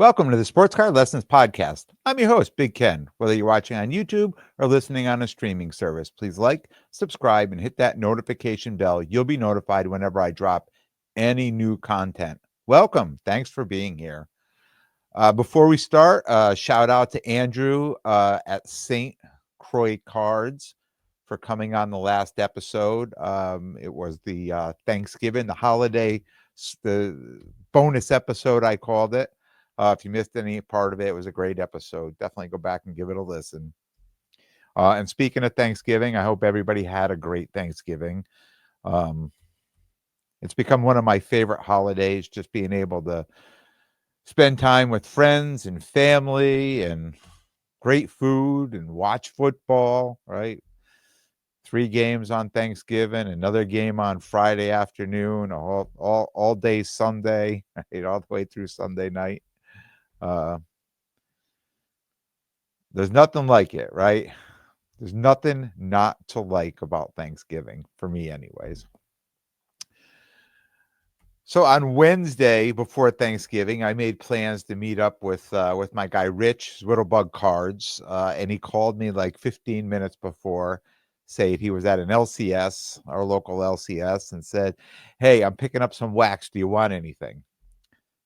Welcome to the Sports Card Lessons Podcast. I'm your host, Big Ken. Whether you're watching on YouTube or listening on a streaming service, please like, subscribe, and hit that notification bell. You'll be notified whenever I drop any new content. Welcome. Thanks for being here. Before we start, shout out to Andrew at St. Croix Cards for coming on the last episode. It was the Thanksgiving, the holiday, the bonus episode, I called it. If you missed any part of it, it was a great episode. Definitely go back and give it a listen. And speaking of Thanksgiving, I hope everybody had a great Thanksgiving. It's become one of my favorite holidays, just being able to spend time with friends and family and great food and watch football, right? 3 games on Thanksgiving, another game on Friday afternoon, all day Sunday, right? All the way through Sunday night. There's nothing like it, right? There's nothing not to like about Thanksgiving, for me anyways. So on Wednesday before Thanksgiving, I made plans to meet up with my guy Rich, Whittlebug Cards, and he called me like 15 minutes before, say he was at an LCS, our local LCS, and said, "Hey, I'm picking up some wax. Do you want anything?"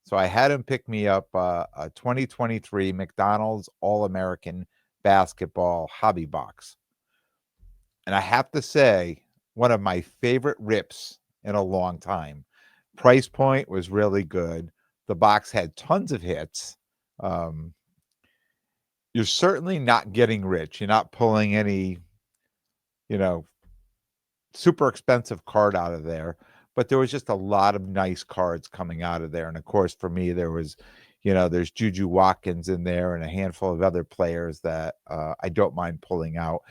So I had him pick me up a 2023 McDonald's All-American Basketball Hobby Box. And I have to say, one of my favorite rips in a long time. Price point was really good. The box had tons of hits. Um, you're certainly not getting rich. You're not pulling any, you know, super expensive card out of there. But there was just a lot of nice cards coming out of there. And of course, for me, there was, there's Juju Watkins in there and a handful of other players that I don't mind pulling out.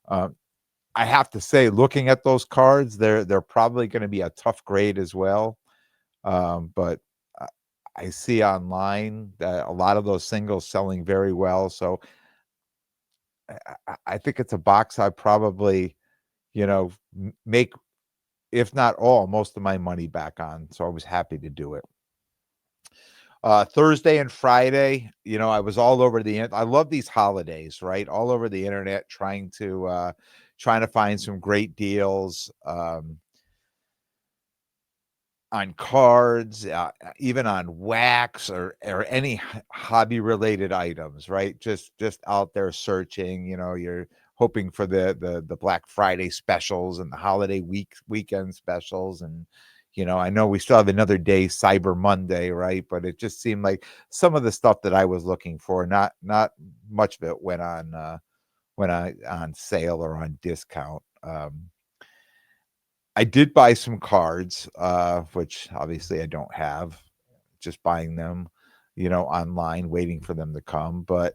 I have to say, looking at those cards, they're probably going to be a tough grade as well. But I see online that a lot of those singles selling very well. So I think it's a box I probably, make, if not all, most of my money back on. So I was happy to do it. Thursday and Friday, I was all over I love these holidays, right? All over the internet trying to find some great deals. On cards, even on wax or any hobby related items, right? Just out there searching. You're hoping for the Black Friday specials and the holiday weekend specials, and I know we still have another day, Cyber Monday, right? But it just seemed like some of the stuff that I was looking for, not much of it went on sale or on discount. I did buy some cards, which obviously I don't have, just buying them, online, waiting for them to come. But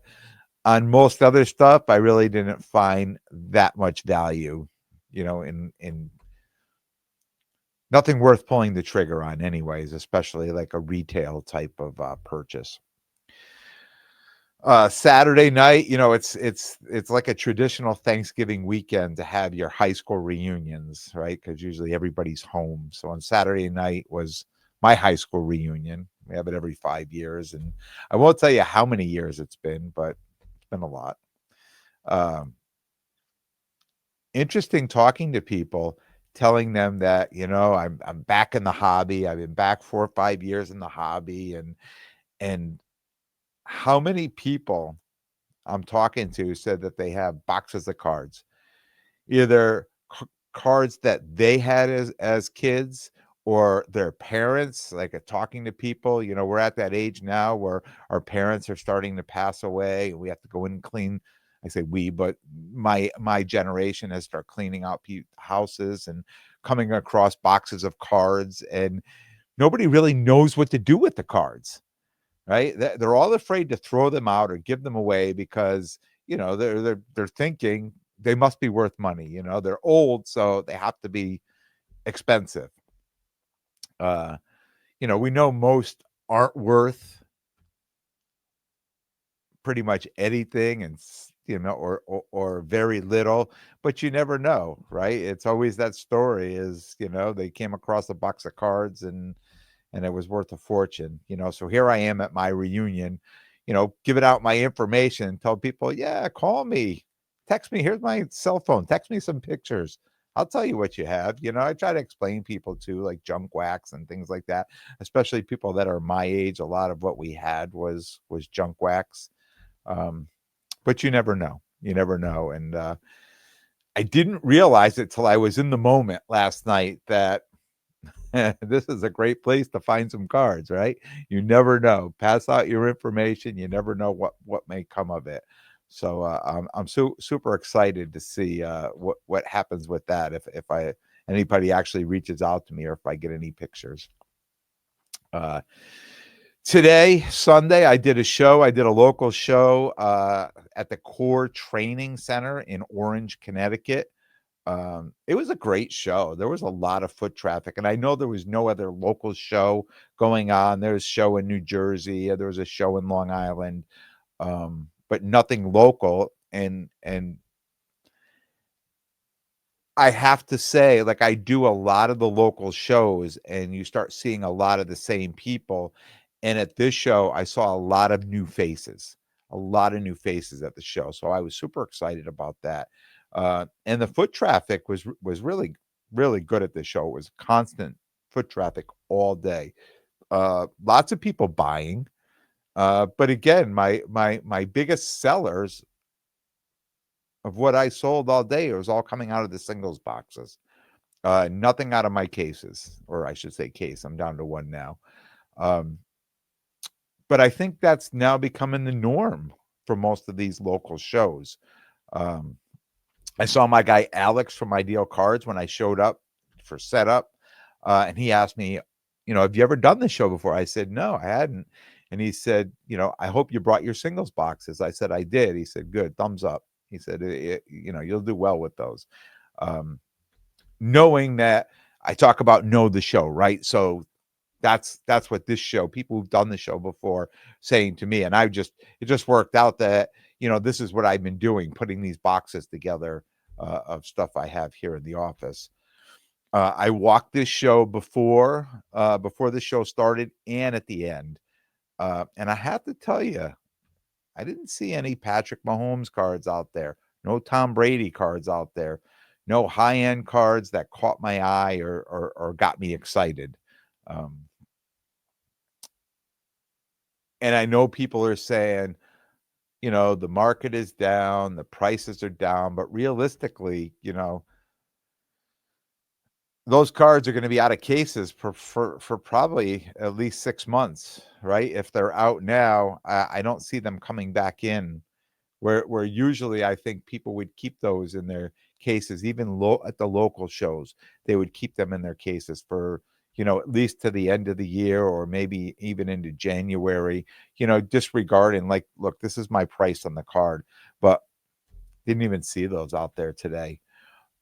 on most other stuff, I really didn't find that much value, in nothing worth pulling the trigger on anyways, especially like a retail type of purchase. Saturday night, it's like a traditional Thanksgiving weekend to have your high school reunions, right? Because usually everybody's home. So on Saturday night was my high school reunion. We have it every 5 years, and I won't tell you how many years it's been, but it's been a lot. Um, Interesting talking to people, telling them that I'm back in the hobby. I've been back 4 or 5 years in the hobby, and how many people I'm talking to said that they have boxes of cards, either cards that they had as kids or their parents, like talking to people. We're at that age now where our parents are starting to pass away and we have to go in and clean. I say we, but my generation has started cleaning out houses and coming across boxes of cards, and nobody really knows what to do with the cards. Right? They're all afraid to throw them out or give them away because, they're thinking they must be worth money. They're old, so they have to be expensive. We know most aren't worth pretty much anything, and or very little, but you never know, right? It's always that story is, they came across a box of cards and and it was worth a fortune, so here I am at my reunion, giving out my information, tell people, yeah, call me, text me, here's my cell phone, text me some pictures, I'll tell you what you have. I try to explain people to, like, junk wax and things like that, especially people that are my age. A lot of what we had was junk wax. um, but you never know, and I didn't realize it till I was in the moment last night that this is a great place to find some cards, right? You never know. Pass out your information. You never know what may come of it. So I'm super excited to see what happens with that. If I anybody actually reaches out to me, or if I get any pictures. Uh, Today, Sunday, I did a show. I did a local show at the Core Training Center in Orange, Connecticut. It was a great show. There was a lot of foot traffic, and I know there was no other local show going on. There was a show in New Jersey, there was a show in Long Island, but nothing local. And I have to say, like, I do a lot of the local shows, and you start seeing a lot of the same people. And at this show, I saw a lot of new faces, at the show. So I was super excited about that. And the foot traffic was really, really good at this show. It was constant foot traffic all day. Lots of people buying. But again, my biggest sellers of what I sold all day, it was all coming out of the singles boxes. Nothing out of my cases, or I should say case. I'm down to one now. Um, but I think that's now becoming the norm for most of these local shows. Um, I saw my guy Alex from Ideal Cards when I showed up for setup, and he asked me, have you ever done this show before? I said, no, I hadn't. And he said, I hope you brought your singles boxes. I said, I did. He said, good, thumbs up. He said, you'll do well with those. Knowing that I talk about know the show, right? So that's what this show, people who've done the show before, saying to me, and it just worked out that this is what I've been doing, putting these boxes together of stuff I have here in the office. I walked this show before the show started and at the end, and I have to tell you, I didn't see any Patrick Mahomes cards out there, no Tom Brady cards out there, no high-end cards that caught my eye or got me excited. Um, and I know people are saying, the market is down, the prices are down, but realistically, those cards are going to be out of cases for probably at least 6 months, right? If they're out now, I don't see them coming back in. Where usually I think people would keep those in their cases, even at the local shows, they would keep them in their cases for, at least to the end of the year, or maybe even into January, disregarding, like, look, this is my price on the card, but didn't even see those out there today.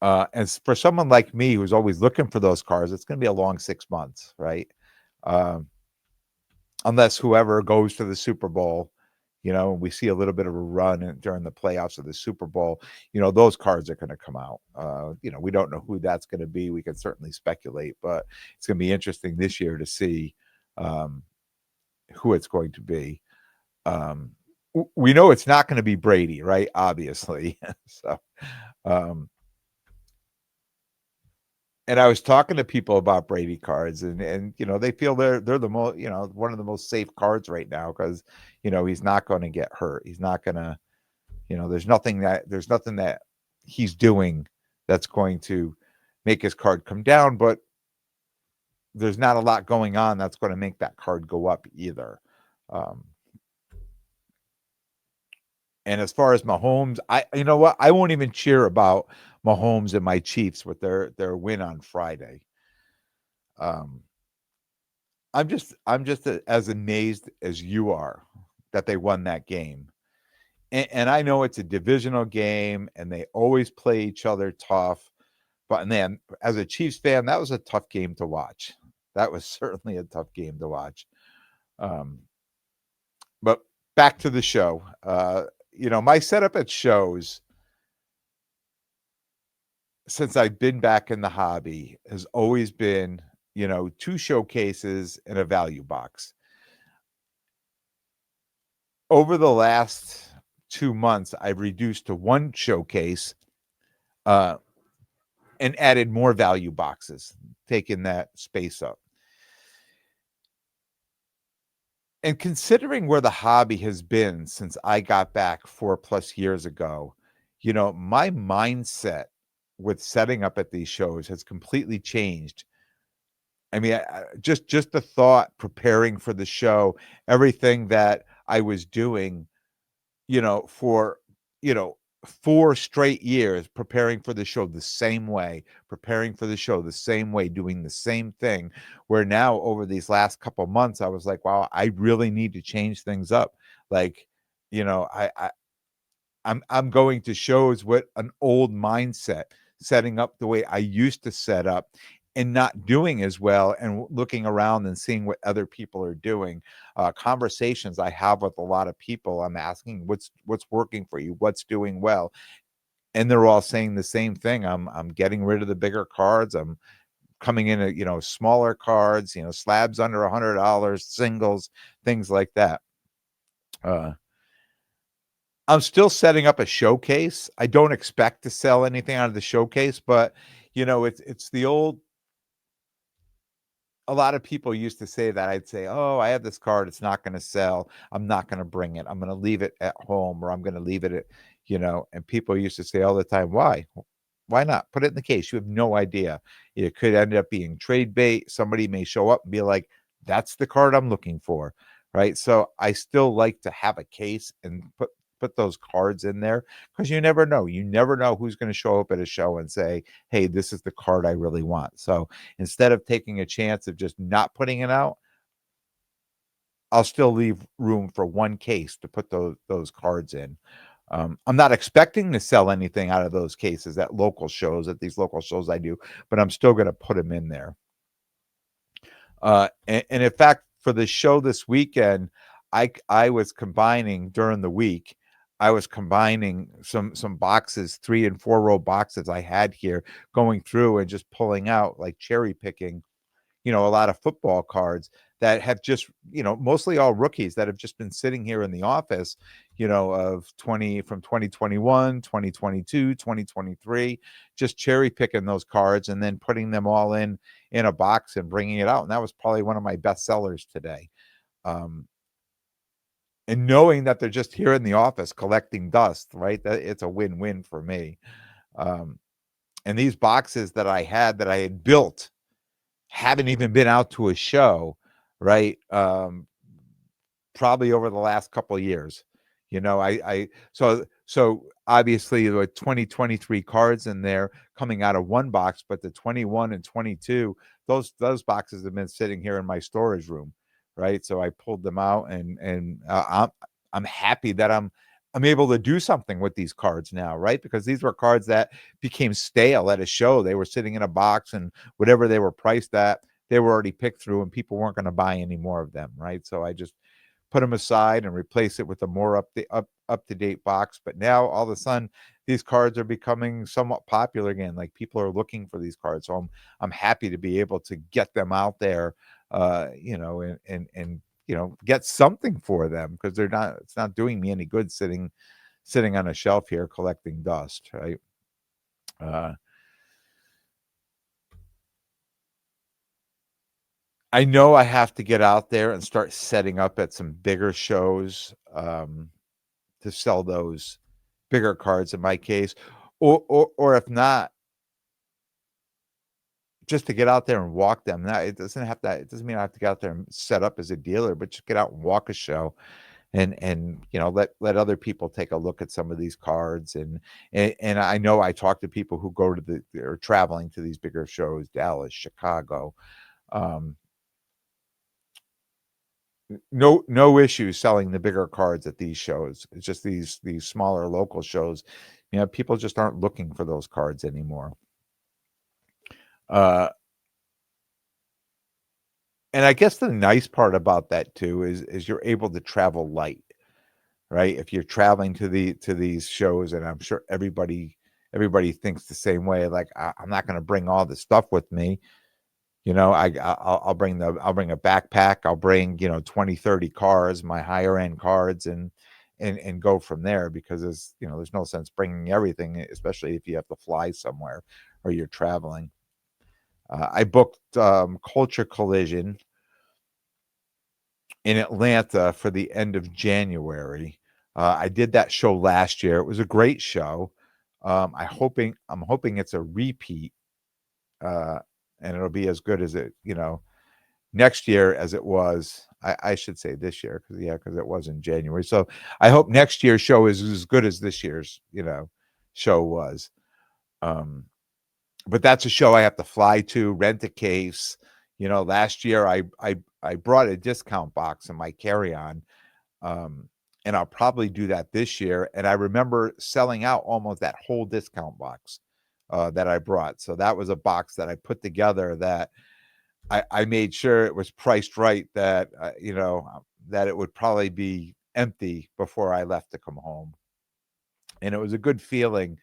And for someone like me who's always looking for those cards, it's going to be a long 6 months, right? Um, unless whoever goes to the Super Bowl, we see a little bit of a run during the playoffs of the Super Bowl, those cards are going to come out. We don't know who that's going to be. We can certainly speculate, but it's going to be interesting this year to see um, who it's going to be. We know it's not going to be Brady, right? Obviously. So, um, and I was talking to people about Brady cards, and they feel they're the most, one of the most safe cards right now, because he's not going to get hurt. He's not going to, there's nothing that he's doing that's going to make his card come down, but there's not a lot going on that's going to make that card go up either. Um, and as far as Mahomes, you know what? I won't even cheer about Mahomes and my Chiefs with their win on Friday. Um, I'm just as amazed as you are that they won that game. And I know it's a divisional game, and they always play each other tough. But man, as a Chiefs fan, that was a tough game to watch. That was certainly a tough game to watch. Um, but back to the show. My setup at shows, since I've been back in the hobby, has always been 2 showcases and a value box. Over the last 2 months, I've reduced to 1 showcase, uh, and added more value boxes, taking that space up. And considering where the hobby has been since I got back 4 plus years ago, my mindset with setting up at these shows has completely changed. I mean, just the thought preparing for the show, everything that I was doing, for, you know, 4 straight years preparing for the show the same way, preparing for the show the same way, doing the same thing, where now over these last couple months, I was like, "Wow, I really need to change things up." Like, I'm going to shows with an old mindset, setting up the way I used to set up and not doing as well and looking around and seeing what other people are doing. Conversations I have with a lot of people, I'm asking what's working for you, what's doing well, and they're all saying the same thing. I'm getting rid of the bigger cards. I'm coming in at smaller cards, slabs under $100, singles, things like that. Uh, I'm still setting up a showcase. I don't expect to sell anything out of the showcase, but it's the old. A lot of people used to say that. I'd say, "Oh, I have this card. It's not going to sell. I'm not going to bring it. I'm going to leave it at home, or I'm going to leave it at." And people used to say all the time, "Why? Why not? Put it in the case. You have no idea. It could end up being trade bait. Somebody may show up and be like, that's the card I'm looking for." Right. So I still like to have a case and put those cards in there because you never know. You never know who's going to show up at a show and say, "Hey, this is the card I really want." So instead of taking a chance of just not putting it out, I'll still leave room for 1 case to put those cards in. I'm not expecting to sell anything out of those cases at these local shows I do, but I'm still gonna put them in there. And in fact, for the show this weekend, I was combining during the week, I was combining some boxes, 3 and 4 row boxes I had here, going through and just pulling out, like cherry picking a lot of football cards that have just, mostly all rookies that have just been sitting here in the office, of 20 from 2021, 2022, 2023, just cherry picking those cards and then putting them all in a box and bringing it out. And that was probably one of my best sellers today. Um, and knowing that they're just here in the office collecting dust, right? That it's a win-win for me. Um, and these boxes that I had built haven't even been out to a show, right? Probably over the last couple of years. I so obviously the 2023 cards in there coming out of one box, but the 21 and 22, those boxes have been sitting here in my storage room, right? So I pulled them out and I'm happy that I'm able to do something with these cards now, right? Because these were cards that became stale at a show. They were sitting in a box and whatever they were priced at, they were already picked through and people weren't going to buy any more of them, right? So I just put them aside and replace it with a more up to date box. But now all of a sudden, these cards are becoming somewhat popular again. Like people are looking for these cards, so I'm happy to be able to get them out there, and get something for them because they're not. It's not doing me any good sitting on a shelf here collecting dust, right? Uh, I know I have to get out there and start setting up at some bigger shows. To sell those bigger cards in my case, or if not, just to get out there and walk them. Now it doesn't mean I have to get out there and set up as a dealer, but just get out and walk a show and let other people take a look at some of these cards and I know I talk to people who go to they're traveling to these bigger shows, Dallas, Chicago. Um, no issues selling the bigger cards at these shows. It's just these smaller local shows. People just aren't looking for those cards anymore. Uh, and I guess the nice part about that too is you're able to travel light, right? If you're traveling to these shows, and I'm sure everybody thinks the same way. Like I'm not going to bring all the stuff with me. I'll bring a backpack, I'll bring, 20, 30 cards, my higher end cards, and go from there because there's no sense bringing everything, especially if you have to fly somewhere or you're traveling. I booked Culture Collision in Atlanta for the end of January. I did that show last year. It was a great show. I'm hoping it's a repeat, uh, and it'll be as good as next year as it was. I should say this year because it was in January. So I hope next year's show is as good as this year's show was. Um, but that's a show I have to fly to, rent a case. Last year I brought a discount box in my carry-on, um, and I'll probably do that this year. And I remember selling out almost that whole discount box that I brought. So that was a box that I put together that I made sure it was priced right, that that it would probably be empty before I left to come home. And it was a good feeling,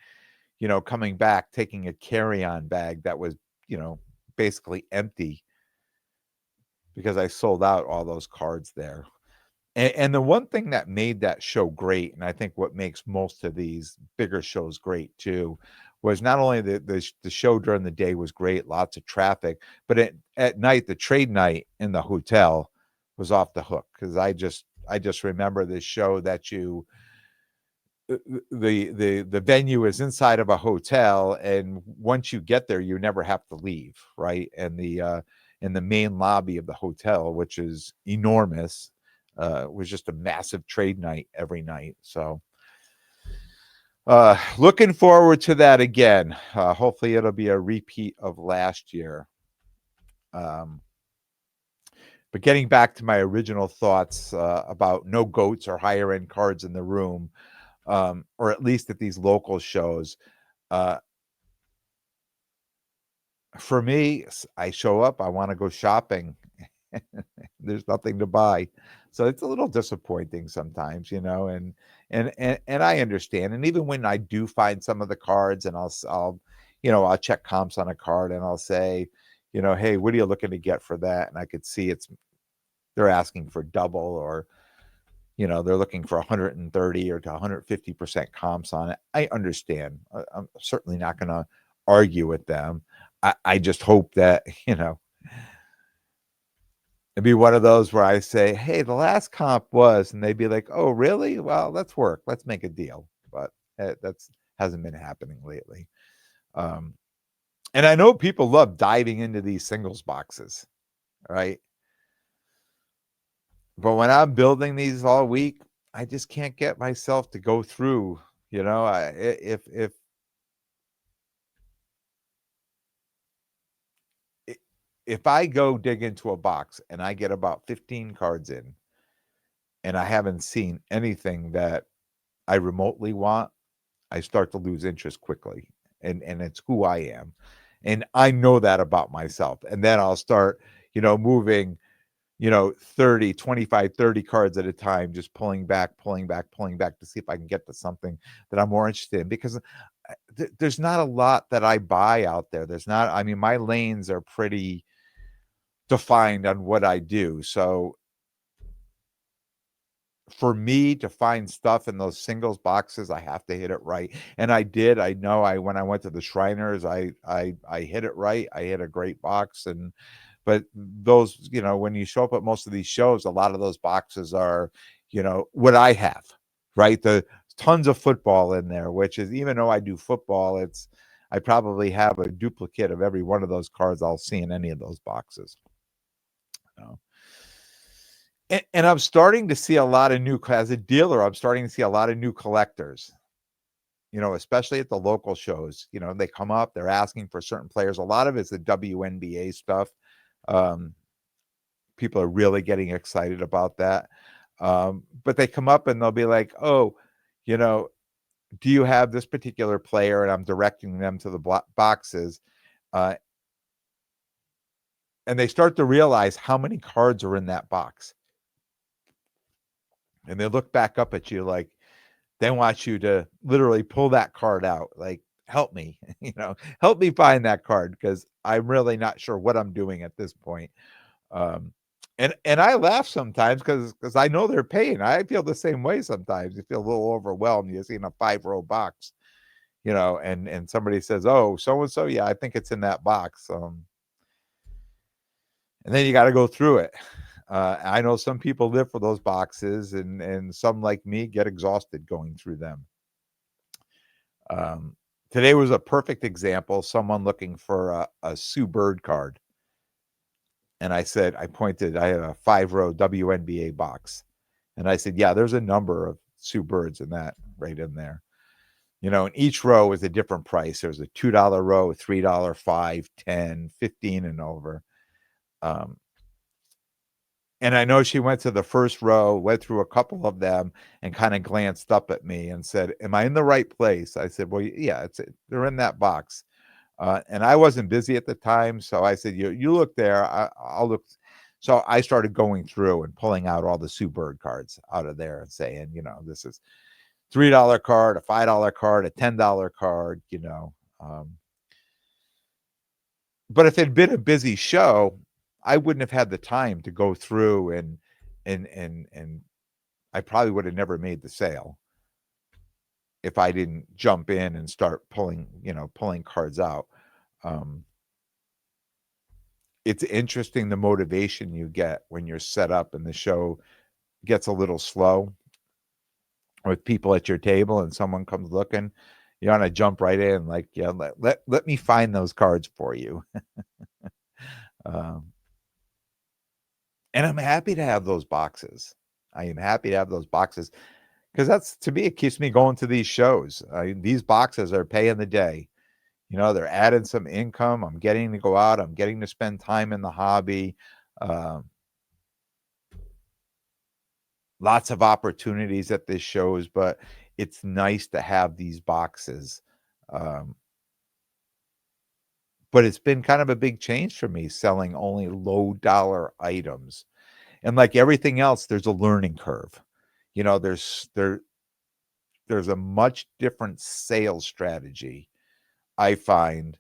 coming back, taking a carry-on bag that was, you know, basically empty because I sold out all those cards there. And the one thing that made that show great, and I think what makes most of these bigger shows great too, was not only the show during the day was great, lots of traffic, but at night, the trade night in the hotel was off the hook because I just remember this show that the venue is inside of a hotel, and once you get there you never have to leave, right? And the main lobby of the hotel, which is enormous, was just a massive trade night every night. So looking forward to that again. Hopefully it'll be a repeat of last year. um, but getting back to my original thoughts about no goats or higher end cards in the room, or at least at these local shows. uh, For me, I show up, I wanna go shopping. There's nothing to buy. So it's a little disappointing sometimes, and I understand. And even when I do find some of the cards and I'll check comps on a card and I'll say, "Hey, what are you looking to get for that?" And I could see they're asking for double, or, they're looking for 130 or to 150% comps on it. I understand. I'm certainly not gonna argue with them. I just hope that, it'd be one of those where I say, "Hey, the last comp was," and they'd be like, "Oh, really? Well, let's work. Let's make a deal." But that's hasn't been happening lately. Um, and I know people love diving into these singles boxes, right? But when I'm building these all week, I just can't get myself to go through. I- if I go dig into a box and I get about 15 cards in, and I haven't seen anything that I remotely want, I start to lose interest quickly. And it's who I am. And I know that about myself. And then I'll start, moving, 30, 25, 30 cards at a time, just pulling back, pulling back, pulling back to see if I can get to something that I'm more interested in. Because there's not a lot that I buy out there. There's not, I mean, my lanes are pretty defined on what I do. So for me to find stuff in those singles boxes, I have to hit it right. And I did. I know I when I went to the Shriners, I hit it right. I hit a great box. And but those, when you show up at most of these shows, a lot of those boxes are, what I have, right? The tons of football in there, which is, even though I do football, I probably have a duplicate of every one of those cards I'll see in any of those boxes. You know? And I'm starting to see a lot of new, as a dealer, I'm starting to see a lot of new collectors, especially at the local shows. They come up, they're asking for certain players. A lot of it's the WNBA stuff. Um, People are really getting excited about that. But they come up and they'll be like, "Oh, you know, do you have this particular player?" And I'm directing them to the boxes. Uh, and they start to realize how many cards are in that box. And they look back up at you like, they want you to literally pull that card out. Like, help me, help me find that card because I'm really not sure what I'm doing at this point. Um, and I laugh sometimes because I know they're paying. I feel the same way sometimes. You feel a little overwhelmed. You're seeing a 5-row box, and somebody says, "Oh, so and so, yeah, I think it's in that box." And then you got to go through it. I know some people live for those boxes, and some like me get exhausted going through them. Um, Today was a perfect example. Someone looking for a Sue Bird card, and I had a 5-row WNBA box, and I said, "Yeah, there's a number of Sue Birds in that right in there." And each row is a different price. There's a $2 row, $3, 5, 10, 15, and over. Um, And I know she went to the first row, went through a couple of them, and kinda glanced up at me and said, "Am I in the right place?" I said, "Well, yeah, they're in that box." And I wasn't busy at the time, so I said, "You look there, I'll look." So I started going through and pulling out all the Sue Bird cards out of there and saying, "This is $3 card, a $5 card, a $10 card," But if it'd been a busy show, I wouldn't have had the time to go through and I probably would have never made the sale if I didn't jump in and start pulling cards out. Um, it's interesting the motivation you get when you're set up and the show gets a little slow with people at your table and someone comes looking. You want to jump right in, like, yeah, let me find those cards for you. Um, and I'm happy to have those boxes. I am happy to have those boxes because that's to me, it keeps me going to these shows. These boxes are paying the day. They're adding some income. I'm getting to go out. I'm getting to spend time in the hobby. Um, Lots of opportunities at this shows, but it's nice to have these boxes. Um, but it's been kind of a big change for me selling only low dollar items. And like everything else, there's a learning curve. You know, there's a much different sales strategy I find.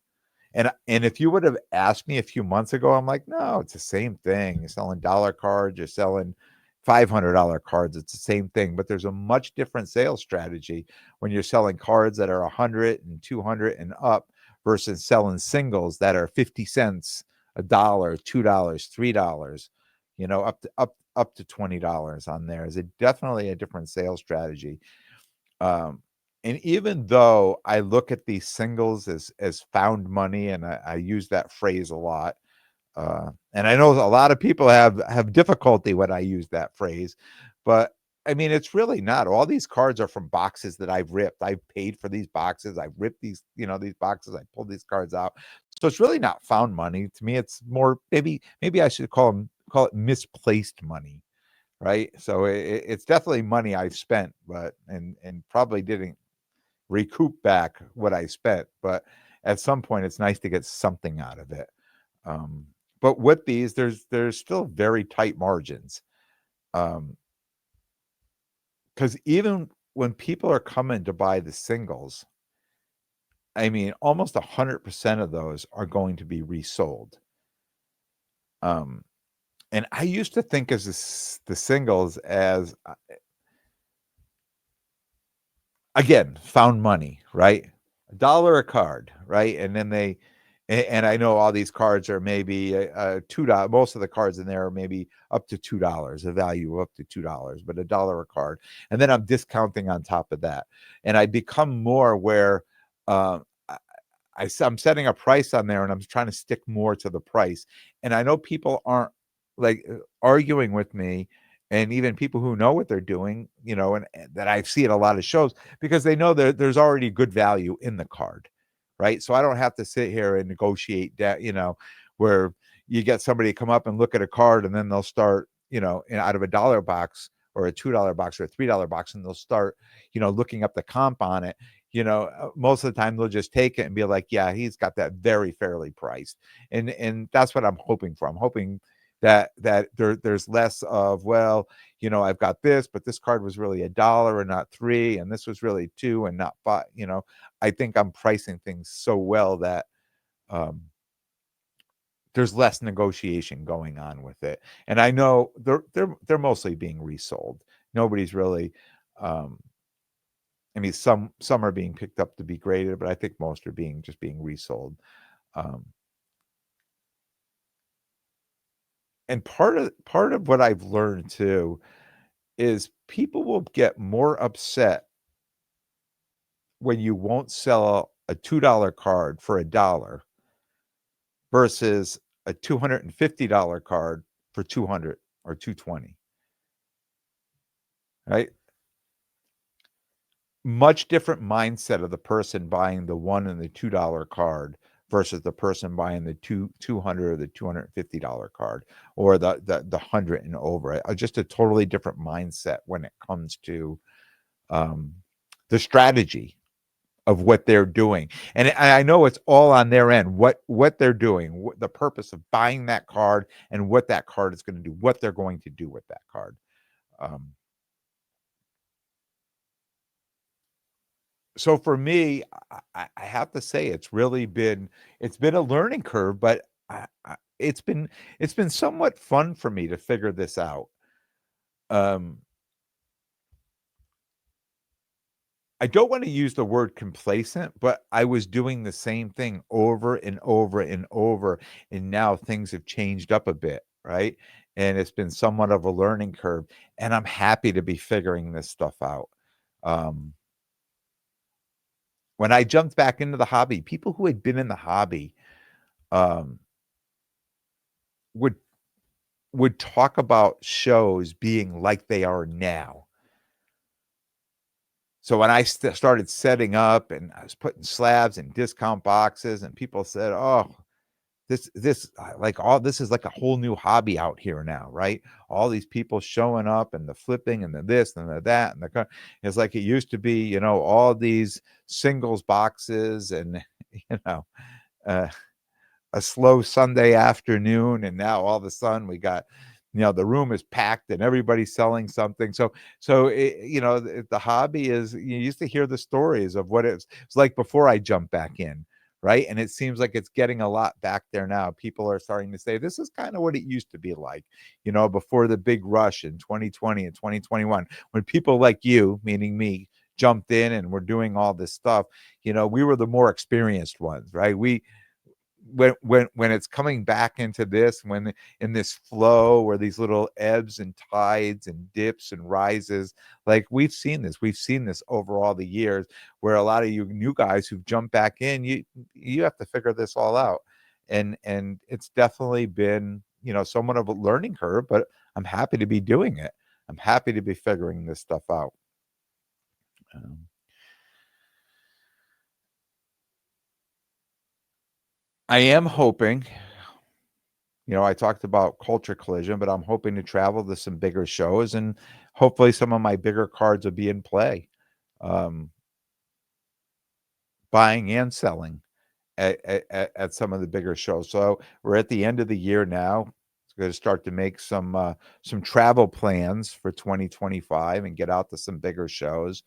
And if you would have asked me a few months ago, I'm like, "No, it's the same thing. You're selling dollar cards, you're selling $500 cards, it's the same thing." But there's a much different sales strategy when you're selling cards that are 100 and 200 and up versus selling singles that are 50 cents, a dollar, $2, $3, up to $20 on there. Is it definitely a different sales strategy. Um, and even though I look at these singles as found money, and I use that phrase a lot, and I know a lot of people have difficulty when I use that phrase, but I mean it's really not. All these cards are from boxes that I've ripped. I've paid for these boxes. I've ripped these boxes. I pulled these cards out. So it's really not found money to me. It's more maybe I should call it misplaced money. Right? So it's definitely money I've spent, but and probably didn't recoup back what I spent, but at some point, it's nice to get something out of it. Um, but with these, there's still very tight margins, because even when people are coming to buy the singles, I mean, almost 100% of those are going to be resold. Um, and I used to think as the singles as again, found money, right? $1 a card, right? And then and I know all these cards are maybe $2. Most of the cards in there are maybe up to $2, a value of up to $2, but $1 a card. And then I'm discounting on top of that. And I become more where um, I'm setting a price on there and I'm trying to stick more to the price. And I know people aren't like arguing with me, and even people who know what they're doing, and that I see at a lot of shows because they know there's already good value in the card, right? So I don't have to sit here and negotiate that, where you get somebody to come up and look at a card and then they'll start, out of a dollar box or a $2 box or a $3 box, and they'll start, looking up the comp on it. Most of the time they'll just take it and be like, yeah, he's got that very fairly priced. And that's what I'm hoping for. I'm hoping there's less of, well, I've got this, but this card was really $1 and not 3, and this was really 2 and not 5. I think I'm pricing things so well that um, there's less negotiation going on with it. And I know they're mostly being resold. Nobody's really um, I mean, some are being picked up to be graded, but I think most are being resold. Um, and part of what I've learned too is people will get more upset when you won't sell a $2 card for $1 versus a $250 card for 200 or 220, right? Much different mindset of the person buying the $1 and the $2 card versus the person buying the 200 or the $250 card, or the 100 and over. Just a totally different mindset when it comes to um, the strategy of what they're doing. And I know it's all on their end, what they're doing, the purpose of buying that card, and what that card is going to do, what they're going to do with that card. Um, so for me, I have to say it's been a learning curve, but it's been somewhat fun for me to figure this out. Um, I don't want to use the word complacent, but I was doing the same thing over and over and over, and now things have changed up a bit, right? And it's been somewhat of a learning curve, and I'm happy to be figuring this stuff out. Um, when I jumped back into the hobby, people who had been in the hobby um, would would talk about shows being like they are now. So when I started setting up and I was putting slabs in discount boxes, and people said, "Oh, like all this is like a whole new hobby out here now, right? All these people showing up and the flipping and the this and the that and it's like it used to be, all these singles boxes and you know, uh, a slow Sunday afternoon, and now all of a sudden we got, the room is packed and everybody's selling something. The hobby is, you used to hear the stories of what it's like before I jumped back in, right? And it seems like it's getting a lot back there now. People are starting to say this is kind of what it used to be like, before the big rush in 2020 and 2021, when people like you, meaning me, jumped in and were doing all this stuff. We were the more experienced ones, right? When it's coming back into this, when in this flow where these little ebbs and tides and dips and rises, like we've seen this over all the years, where a lot of you new guys who've jumped back in, you have to figure this all out. And it's definitely been, somewhat of a learning curve, but I'm happy to be doing it. I'm happy to be figuring this stuff out. um, I am hoping, I talked about Culture Collision, but I'm hoping to travel to some bigger shows, and hopefully some of my bigger cards will be in play, um, buying and selling at some of the bigger shows. So we're at the end of the year now. It's going to start to make some travel plans for 2025 and get out to some bigger shows.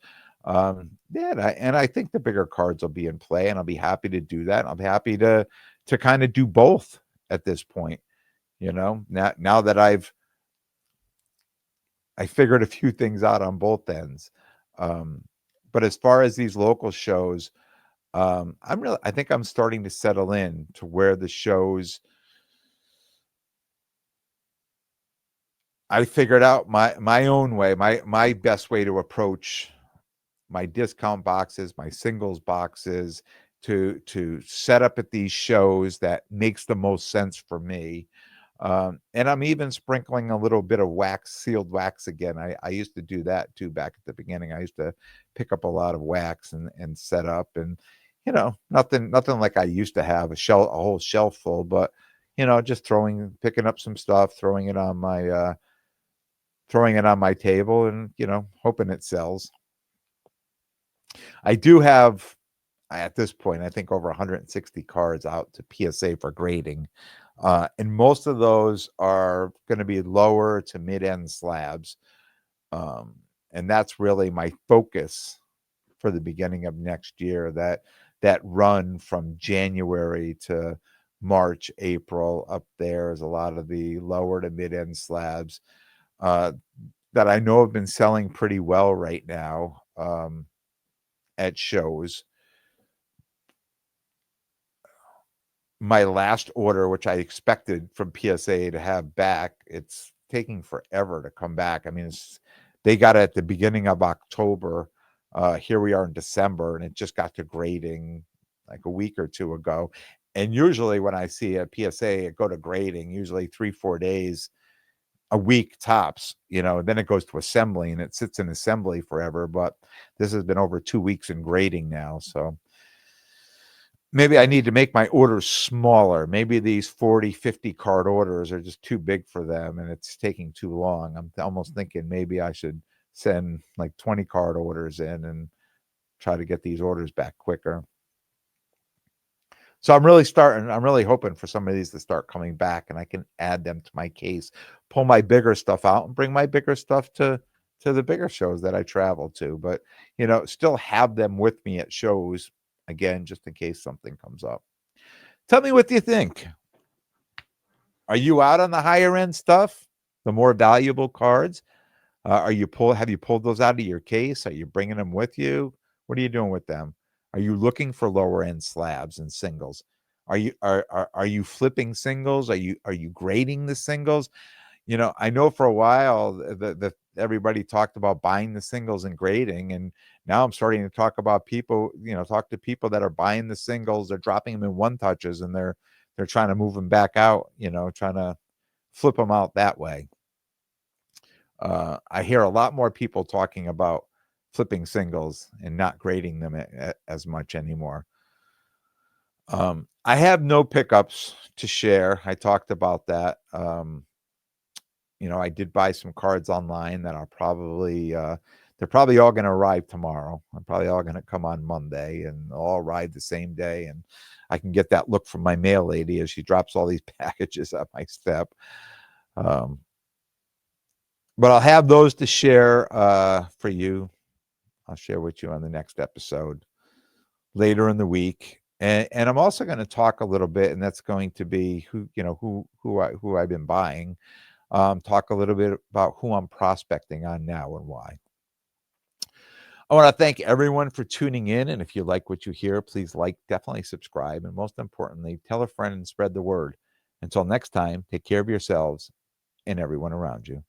Yeah, and I think the bigger cards will be in play, and I'll be happy to do that. I'll be happy to kind of do both at this point. Now that I figured a few things out on both ends. Um, but as far as these local shows, I think I'm starting to settle in to where the shows I figured out my own way, my best way to approach my discount boxes, my singles boxes, to set up at these shows that makes the most sense for me. And I'm even sprinkling a little bit of sealed wax again. I used to do that too back at the beginning. I used to pick up a lot of wax and set up, and nothing like I used to have a whole shelf full, but just picking up some stuff, throwing it on my table, and hoping it sells. I do have, at this point, I think over 160 cards out to PSA for grading. And most of those are going to be lower to mid-end slabs. Um, and that's really my focus for the beginning of next year, that run from January to March, April. Up there is a lot of the lower to mid-end slabs uh, that I know have been selling pretty well right now at shows. My last order, which I expected from PSA to have back, it's taking forever to come back. I mean, they got it at the beginning of October. Here we are in December, and it just got to grading like a week or two ago. And usually when I see a PSA go to grading, usually 3-4 days, a week tops, then it goes to assembly and it sits in assembly forever. But this has been over 2 weeks in grading now. So maybe I need to make my orders smaller. Maybe these 40, 50 card orders are just too big for them and it's taking too long. I'm almost thinking maybe I should send like 20 card orders in and try to get these orders back quicker. So I'm really hoping for some of these to start coming back and I can add them to my case, pull my bigger stuff out and bring my bigger stuff to the bigger shows that I travel to. But, still have them with me at shows, again, just in case something comes up. Tell me what you think. Are you out on the higher end stuff, the more valuable cards? Have you pulled those out of your case? Are you bringing them with you? What are you doing with them? Are you looking for lower end slabs and singles? Are you flipping singles? Are you grading the singles? I know for a while the everybody talked about buying the singles and grading, and now I'm starting to talk about talk to people that are buying the singles, they're dropping them in one touches, and they're trying to move them back out, trying to flip them out that way. I hear a lot more people talking about flipping singles and not grading them as much anymore. I have no pickups to share. I talked about that. I did buy some cards online that they're probably all going to arrive tomorrow. They're probably all going to come on Monday and they'll all arrive the same day. And I can get that look from my mail lady as she drops all these packages at my step. But I'll have those to share for you. I'll share with you on the next episode later in the week. And I'm also going to talk a little bit, and that's going to be who I've been buying. Talk a little bit about who I'm prospecting on now and why. I want to thank everyone for tuning in. And if you like what you hear, please definitely subscribe. And most importantly, tell a friend and spread the word. Until next time, take care of yourselves and everyone around you.